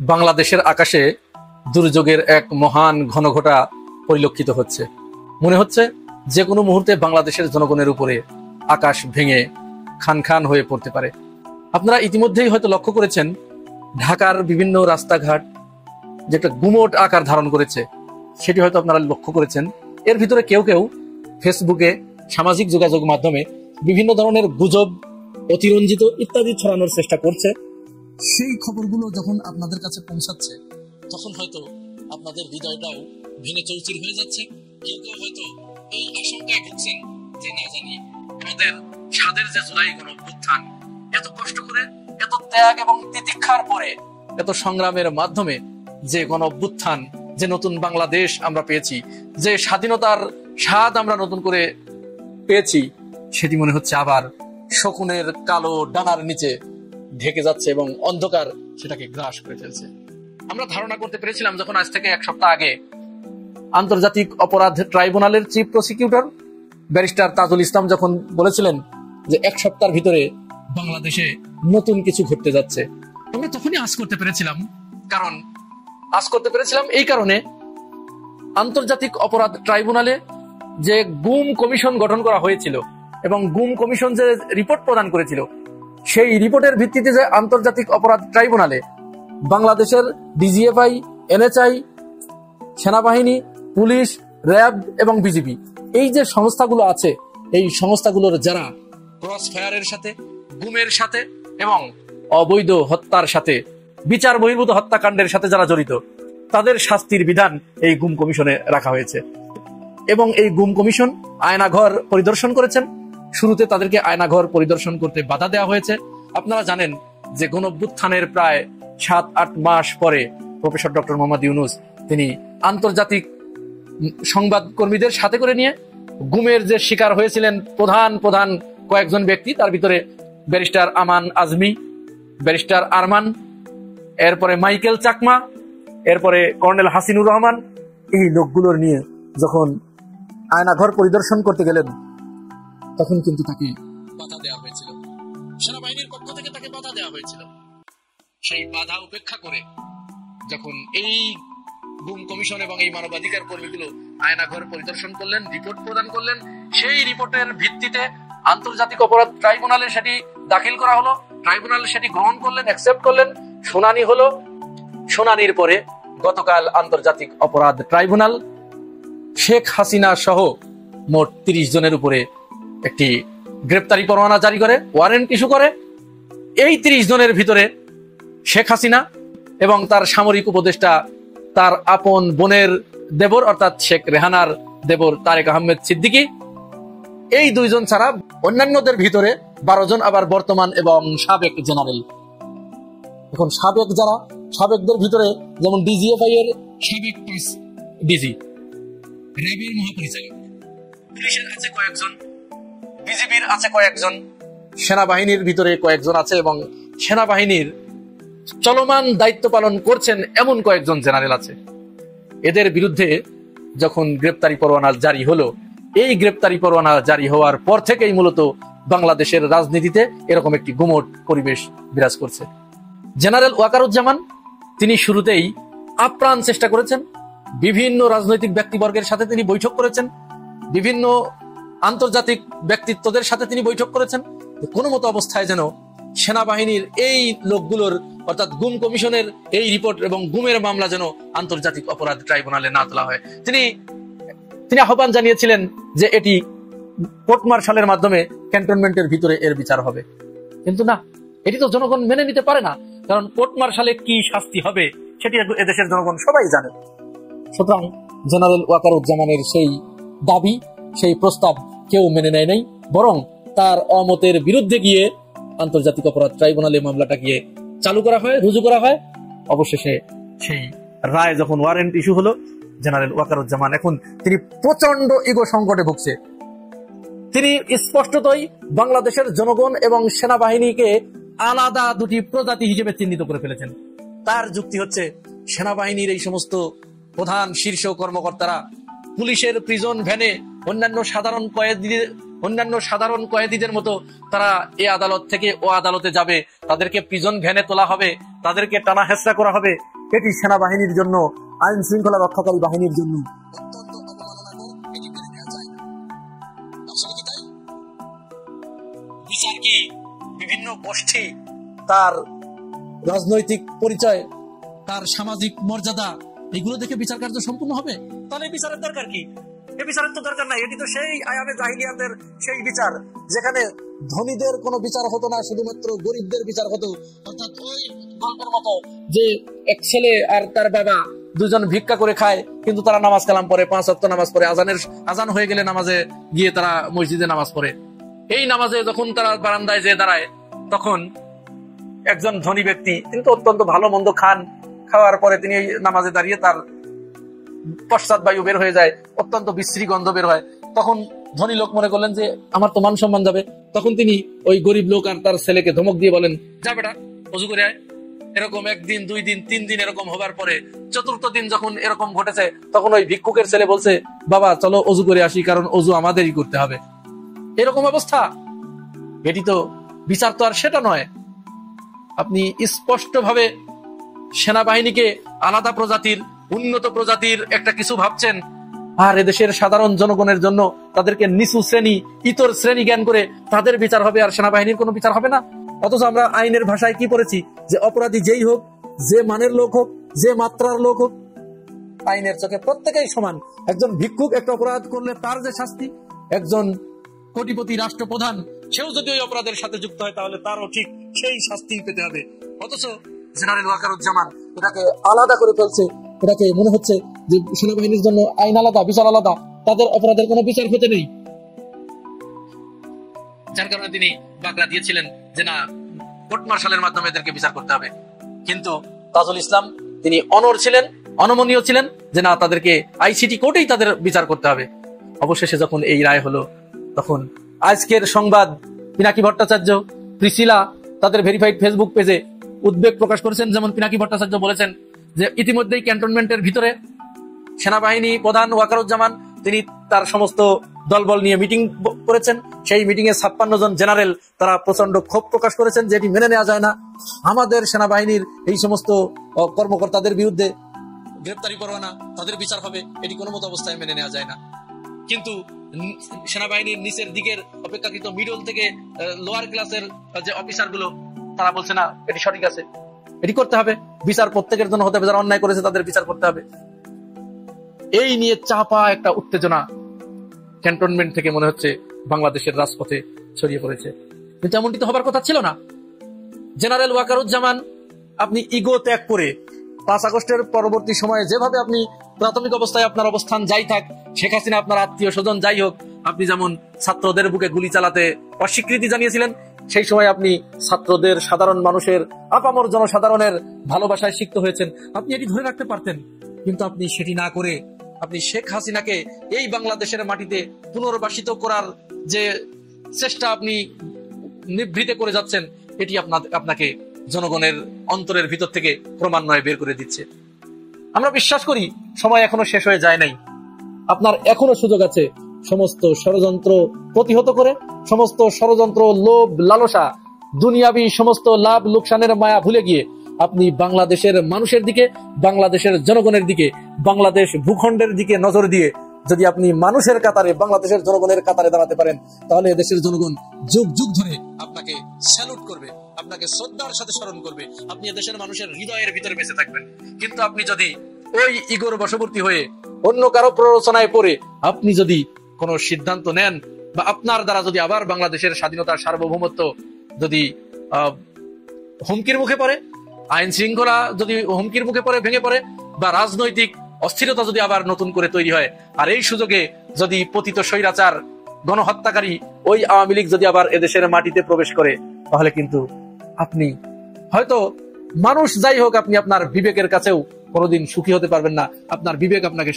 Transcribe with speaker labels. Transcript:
Speaker 1: বাংলাদেশের আকাশে দুর্যোগের এক মহান ঘনঘটা পরিলক্ষিত হচ্ছে। মনে হচ্ছে যে কোনো মুহূর্তে বাংলাদেশের জনগণের উপরে আকাশ ভেঙে খান খান হয়ে পড়তে পারে। আপনারা ইতিমধ্যেই হয়তো লক্ষ্য করেছেন ঢাকার বিভিন্ন রাস্তাঘাট যেটা গুমোট আকার ধারণ করেছে, সেটি হয়তো আপনারা লক্ষ্য করেছেন। এর ভিতরে কেউ কেউ ফেসবুকে, সামাজিক যোগাযোগ মাধ্যমে বিভিন্ন ধরনের গুজব, অতিরঞ্জিত ইত্যাদি ছড়ানোর চেষ্টা করছে। সেই খবরগুলো যখন আপনাদের কাছে পৌঁছাচ্ছে তখন হয়তো আপনাদের হৃদয়টাও ভেঙে চৌচির হয়ে যাচ্ছে। কেউ কেউ হয়তো এই আশঙ্কায় ভুগছেন যে না জানি আমাদের স্বাদের যে জুলাই গণঅভ্যুত্থান, এত কষ্ট করে, এত ত্যাগ এবং তিতিক্ষার পরে, এত সংগ্রামের মাধ্যমে যে গণঅভ্যুত্থান, যে নতুন বাংলাদেশ আমরা পেয়েছি, যে স্বাধীনতার স্বাদ আমরা নতুন করে পেয়েছি, সেটি মনে হচ্ছে আবার শকুনের কালো ডানার নিচে ঢেকে যাচ্ছে এবং অন্ধকার সেটাকে গ্রাস করে ফেলছে। আমরা ধারণা করতে পেরেছিলাম যখন আজ থেকে এক সপ্তাহ আগে আন্তর্জাতিক অপরাধ ট্রাইব্যুনালের chief prosecutor barrister Tajul Islam যখন বলেছিলেন যে এক সপ্তাহের ভিতরে বাংলাদেশে নতুন কিছু ঘটতে যাচ্ছে, আমরা তখনই আজ করতে পেরেছিলাম। কারণ আজ করতে পেরেছিলাম এই কারণে, আন্তর্জাতিক অপরাধ ট্রাইব্যুনালে যে গুম কমিশন গঠন করা হয়েছিল এবং গুম কমিশন যে রিপোর্ট প্রদান করেছিল, সেই রিপোর্টের ভিত্তিতে যে আন্তর্জাতিক অপরাধ ট্রাইব্যুনালে বাংলাদেশের ডিজিএফআই, এনএচআই, সেনাবাহিনী, পুলিশ, র্যাব এবং বিজিবি, এই যে সংস্থাগুলো আছে, এই সংস্থাগুলোর যারা ক্রস ফায়ারের সাথে, গুমের সাথে এবং অবৈধ হত্যার সাথে, বিচার বহির্ভূত হত্যাকাণ্ডের সাথে যারা জড়িত, তাদের শাস্তির বিধান এই গুম কমিশনে রাখা হয়েছে। এবং এই গুম কমিশন আয়নাঘর পরিদর্শন করেছেন। শুরুতে তাদেরকে আয়নাঘর পরিদর্শন করতে বাধা দেওয়া হয়েছে। আপনারা জানেন যে গণঅভ্যুত্থানের প্রায় 7-8 মাস পরে প্রফেসর ডক্টর মোহাম্মদ ইউনূস তিনি আন্তর্জাতিক সংবাদকর্মীদের সাথে করে নিয়ে গুমের যে শিকার হয়েছিলেন প্রধান কয়েকজন ব্যক্তি, তার ভিতরে ব্যারিস্টার আমান আজমি, ব্যারিস্টার আরমান, এরপরে মাইকেল চাকমা, এরপরে কর্নেল হাসিনুর রহমান, এই লোকগুলোর নিয়ে যখন আয়নাঘর পরিদর্শন করতে গেলেন তখন কিন্তু তাকে বাধা দেওয়া হয়েছিল, সেনাবাহিনীর পক্ষ থেকে তাকে বাধা দেওয়া হয়েছিল। সেই বাধা উপেক্ষা করে যখন এই গুম কমিশন এবং এই মানবাধিকার কর্মীগুলো আয়নাঘর পরিদর্শন করলেন, রিপোর্ট প্রদান করলেন, সেই রিপোর্টের ভিত্তিতে আন্তর্জাতিক অপরাধ ট্রাইব্যুনালে সেটি দাখিল করা হলো। ট্রাইব্যুনাল সেটি গ্রহণ করলেন, অ্যাকসেপ্ট করলেন, শুনানি হলো। শুনানির পরে গতকাল আন্তর্জাতিক অপরাধ ট্রাইব্যুনাল শেখ হাসিনা সহ মোট 30 জনের উপরে একটি গ্রেপ্তারি পরোয়ানা জারি করে, ওয়ারেন্ট ইস্যু করে। এই 30 জনের ভিতরে শেখ হাসিনা এবং তার সামরিক উপদেষ্টা, তার আপন বোনের দেবর অর্থাৎ শেখ রেহানার দেবর তারেক আহমেদ সিদ্দিকী, এই 2 জন ছাড়া অন্যান্যদের ভিতরে 12 জন আবার বর্তমান এবং সাবেক জেনারেল। এখন সাবেকদের ভিতরে যেমন ডিজিএফআই এর সাবেক ডিজি, র্যাবের মহাপরিচালক, পুলিশের আছে কয়েকজন, বিজিবির আছে কয়েকজন, সেনাবাহিনীর ভিতরে কয়েকজন আছে এবং সেনাবাহিনীর চলমান দায়িত্ব পালন করছেন এমন কয়েকজন জেনারেল আছে। এদের বিরুদ্ধে যখন গ্রেপ্তারি পরোয়ানা জারি হলো, এই গ্রেপ্তারি পরোয়ানা জারি হওয়ার পর থেকেই মূলত বাংলাদেশের রাজনীতিতে এরকম একটি গুমট পরিবেশ বিরাজ করছে। জেনারেল ওয়াকারুজ্জামান তিনি শুরুতেই আপ্রাণ চেষ্টা করেছেন, বিভিন্ন রাজনৈতিক ব্যক্তিবর্গের সাথে তিনি বৈঠক করেছেন, বিভিন্ন আন্তর্জাতিক ব্যক্তিত্বদের সাথে তিনি বৈঠক করেছেন, কোনো মতো অবস্থায় যেন সেনাবাহিনীর এই লোকগুলোর অর্থাৎ গুম কমিশনের এই রিপোর্ট এবং গুমের মামলা যেন আন্তর্জাতিক অপরাধ ট্রাইব্যুনালে না তোলা হয়। তিনি আহ্বান জানিয়েছিলেন যে এটি কোর্ট মার্শালের মাধ্যমে ক্যান্টনমেন্টের ভিতরে এর বিচার হবে। কিন্তু না, এটি তো জনগণ মেনে নিতে পারে না, কারণ কোর্ট মার্শালে কি শাস্তি হবে সেটি এদেশের জনগণ সবাই জানে। সুতরাং জেনারেল ওয়াকারুজ্জামানের সেই দাবি, সেই প্রস্তাব কেউ মেনে নেয় নাই, বরং তার অমতের বিরুদ্ধে গিয়ে আন্তর্জাতিক অপরাধ ট্রাইব্যুনালে মামলাটা গিয়ে চালু করা হয়, রুজু করা হয়। অবশেষে সেই রায় যখন ওয়ারেন্ট ইস্যু হলো, জেনারেল ওয়াকারুজ্জামান এখন তিনি প্রচন্ড ইগো সংকটে ভুগছে। তিনি স্পষ্টতই বাংলাদেশের জনগণ এবং সেনাবাহিনীকে আলাদা 2টি প্রজাতি হিসেবে চিহ্নিত করে ফেলেছেন। তার যুক্তি হচ্ছে সেনাবাহিনীর এই সমস্ত প্রধান শীর্ষ কর্মকর্তারা পুলিশের প্রিজন ভ্যানে অন্যান্য সাধারণ কয়েদিদের মতো তারা এ আদালত থেকে ও আদালতে যাবে, তাদেরকে প্রিজন ভ্যানে তোলা হবে, তাদেরকে টানা হেঁচড়া করা হবে, এটি সেনাবাহিনীর জন্য, আইন শৃঙ্খলা রক্ষাকারী বাহিনীর জন্য অত্যন্ত অবমাননাকর, এটি মেনে নেওয়া যায় না। আসলে কি তাই? বিচার কি বিভিন্ন গোষ্ঠী, তার রাজনৈতিক পরিচয়, তার সামাজিক মর্যাদা, এগুলো দেখে বিচার কার্য সম্পূর্ণ হবে? তাহলে বিচারের দরকার কি? এ বিচারের তো দরকার নাই। এটি তো সেই আয়ামে জাহিলিয়াতের সেই বিচার, যেখানে ধনীদের কোনো বিচার হতো না, শুধুমাত্র গরিবদের বিচার হতো। অর্থাৎ ওই গল্পের মতো যে এক ছেলে আর তার বাবা দুজন ভিক্ষা করে খায়, কিন্তু তারা নামাজ কালাম পড়ে, 5 ওয়াক্ত নামাজ পড়ে, আজান হয়ে গেলে নামাজে গিয়ে তারা মসজিদে নামাজ পড়ে। এই নামাজে যখন তারা বারান্দায় যেয়ে দাঁড়ায়, তখন একজন ধনী ব্যক্তি, তিনি তো অত্যন্ত ভালো মন্দ খান, খাওয়ার পরে তিনি নামাজে দাঁড়িয়ে তার পশ্চাৎ বায়ু বের হয়ে যায়, অত্যন্ত বিশ্রী গন্ধ বের হয়। তখন ধনী লোক মনে করলেন যে আমার তো মান সম্মান যাবে। তখন তিনি ওই গরিব লোক আর তার ছেলেকে ধমক দিয়ে বলেন, যা বেটা অজু করে আয়। এরকম 1 দিন 2 দিন 3 দিন এরকম হবার পরে 4র্থ দিন যখন এরকম ঘটেছে, তখন ওই ভিক্ষুকের ছেলে বলছে, বাবা চলো অজু করে আসি, কারণ অজু আমাদেরই করতে হবে। এরকম অবস্থা। এটি তো বিচার, তো আর সেটা নয়। আপনি স্পষ্টভাবে সেনাবাহিনীকে আলাদা প্রজাতির, উন্নত প্রজাতির একটা কিছু ভাবছেন, আর এদেশের সাধারণ জনগণের জন্য তাদেরকে নিচু শ্রেণী, ইতর শ্রেণী জ্ঞান করে তাদের বিচার হবে, আর সেনাবাহিনীর কোনো বিচার হবে না। অথচ আমরা আইনের ভাষায় কি পড়েছি, যে অপরাধী যেই হোক, যে মানের লোক হোক, যে মাত্রার লোক হোক, আইনের চোখে প্রত্যেকেই সমান। একজন ভিক্ষুক একটা অপরাধ করলে তার যে শাস্তি, একজন কোটিপতি রাষ্ট্রপ্রধান সেও যদি ওই অপরাধের সাথে যুক্ত হয়, তাহলে তারও ঠিক সেই শাস্তি পেতে হবে। অথচ জেনারেল ওয়াকারুজ্জামান এটাকে আলাদা করে ফেলছে। এটাকে মনে হচ্ছে যে সেনাবাহিনীর জন্য আইন আলাদা, বিচার আলাদা, তাদের অপরাধের কোনো বিচার হতে নেই। যার কারণে তিনি বাগড়া দিয়েছিলেন যে না, কোর্ট মার্শালের মাধ্যমে এদেরকে বিচার করতে হবে। কিন্তু তাজুল ইসলাম তিনি অনড় ছিলেন, অনমনীয় ছিলেন যে না, তাদেরকে আইসিটি কোর্টেই তাদের বিচার করতে হবে। অবশেষে যখন এই রায় হলো, তখন আজকের সংবাদ, পিনাকি ভট্টাচার্য, প্রিসিলা তাদের ভেরিফাইড ফেসবুক পেজে উদ্বেগ প্রকাশ করেছেন। যেমন পিনাকি ভট্টাচার্য বলেছেন যে ইতিমধ্যেই ক্যান্টনমেন্টের ভিতরে সেনাবাহিনী প্রধান ওয়াকারুজ্জামান তিনি তার সমস্ত দলবল নিয়ে মিটিং করেছেন। সেই মিটিং এ 56 জন জেনারেল তারা প্রচন্ড ক্ষোভ প্রকাশ করেছেন যে এটি মেনে নেওয়া যায় না। আমাদের সেনাবাহিনীর এই সমস্ত কর্মকর্তাদের বিরুদ্ধে গ্রেপ্তারি পরোয়ানা, তাদের বিচার হবে, এটি কোনো মতো অবস্থায় মেনে নেওয়া যায় না। কিন্তু সেনাবাহিনীর নিচের দিকের অপেক্ষাকৃত মিডল থেকে লোয়ার ক্লাসের যে অফিসার গুলো, তারা বলছে না, এটি সঠিক আছে, এটি করতে হবে, বিচার প্রত্যেকের জন্য হতে হবে, যারা অন্যায় করেছে তাদের বিচার করতে হবে। এই নিয়ে চাপা একটা উত্তেজনা ক্যান্টনমেন্ট থেকে মনে হচ্ছে বাংলাদেশের রাজপথে ছড়িয়ে পড়েছে। কিন্তু এমনটি তো হবার কথা ছিল না। জেনারেল ওয়াকারুজ্জামান, আপনি ইগো ত্যাগ করে 5 আগস্টের পরবর্তী সময়ে যেভাবে আপনি প্রাথমিক অবস্থায় আপনার অবস্থান যাই থাক, শেখ হাসিনা আপনার আত্মীয় স্বজন যাই হোক, আপনি যেমন ছাত্রদের বুকে গুলি চালাতে অস্বীকৃতি জানিয়েছিলেন, সেই সময় আপনি ছাত্রদের, সাধারণ মানুষের, আপামর জনসাধারণের ভালোবাসায় সিক্ত হয়েছেন। আপনি এটি ধরে রাখতে পারতেন, কিন্তু আপনি সেটি না করে আপনি শেখ হাসিনাকে এই বাংলাদেশের মাটিতে পুনর্বাসিত করার যে চেষ্টা আপনি নিভৃতে করে যাচ্ছেন, এটি আপনাকে জনগণের অন্তরের ভিতর থেকে ক্রমান্বয়ে বের করে দিচ্ছে। আমরা বিশ্বাস করি সময় এখনো শেষ হয়ে যায় নাই। আপনার এখনো সুযোগ আছে সমস্ত ষড়যন্ত্র প্রতিহত করে, সমস্ত ষড়যন্ত্র, লোভ, লালসা, দুনিয়াবি সমস্ত লাভ লোকসানের মায়া ভুলে গিয়ে আপনি বাংলাদেশের মানুষের দিকে, বাংলাদেশের জনগণের দিকে, বাংলাদেশ ভূখণ্ডের দিকে নজর দিয়ে যদি আপনি মানুষের কাতারে, বাংলাদেশের জনগণের কাতারে দাঁড়াতে পারেন, তাহলে দেশের জনগণ যুগ যুগ ধরে আপনাকে স্যালুট করবে, আপনাকে শ্রদ্ধার সাথে স্মরণ করবে, আপনি দেশের মানুষের হৃদয়ের ভিতরে বেঁচে থাকবেন। কিন্তু আপনি যদি ওই ইগোর বশবর্তী হয়ে অন্য কারো প্ররোচনায় পড়ে আপনি যদি কোনো সিদ্ধান্ত নেন, বা আপনার দ্বারা যদি আবার বাংলাদেশের স্বাধীনতার সার্বভৌমত্ব যদি হুমকির মুখে পড়ে, আইন শৃঙ্খলা যদি হুমকির মুখে পড়ে, ভেঙে পড়ে, বা রাজনৈতিক অস্থিরতা যদি আবার নতুন করে তৈরি হয়, আর এই সুযোগে যদি পতিত স্বৈরাচার, গণহত্যাকারী ওই আওয়ামী লীগ যদি আবার এদেশের মাটিতে প্রবেশ করে, তাহলে কিন্তু আপনি হয়তো, মানুষ যাই হোক, আপনি আপনার বিবেকের কাছেও কোনোদিন সুখী হতে পারবেন না। আপনার বিবেক আপনাকে